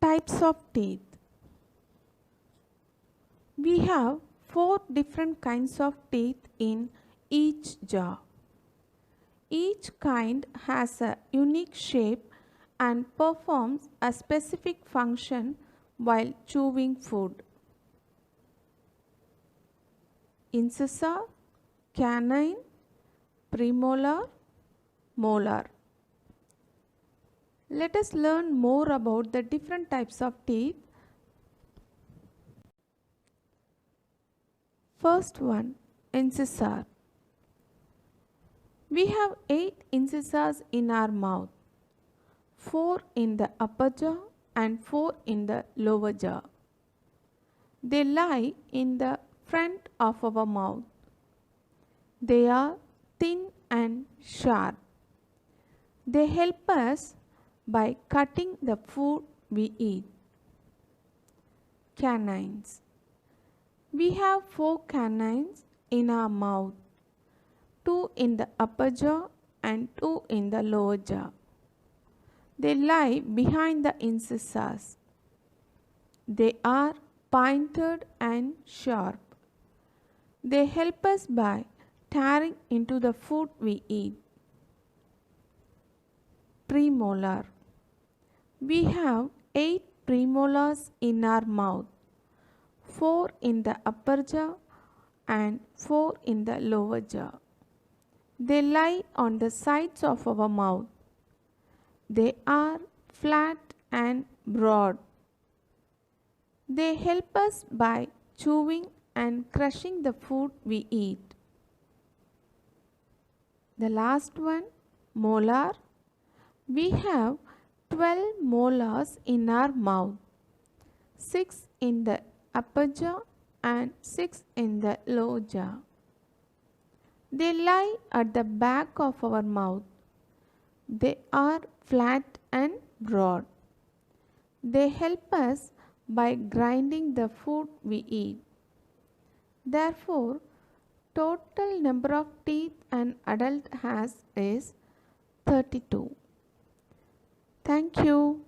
Types of teeth. We have 4 different kinds of teeth in each jaw. Each kind has a unique shape and performs a specific function while chewing food. Incisor, canine, premolar, molar. Let us learn more about the different types of teeth. First one, incisor. We have 8 incisors in our mouth, 4 in the upper jaw and 4 in the lower jaw. They lie in the front of our mouth. They are thin and sharp. They help us by cutting the food we eat. Canines. We have 4 canines in our mouth, 2 in the upper jaw and 2 in the lower jaw. They lie behind the incisors. They are pointed and sharp. They help us by tearing into the food we eat. Premolar. We have 8 premolars in our mouth, 4 in the upper jaw and 4 in the lower jaw. They lie on the sides of our mouth. They are flat and broad. They help us by chewing and crushing the food we eat. The last one, molar. We have 12 molars in our mouth, 6 in the upper jaw and 6 in the lower jaw. They lie at the back of our mouth. They are flat and broad. They help us by grinding the food we eat. Therefore, total number of teeth an adult has is 32. Thank you.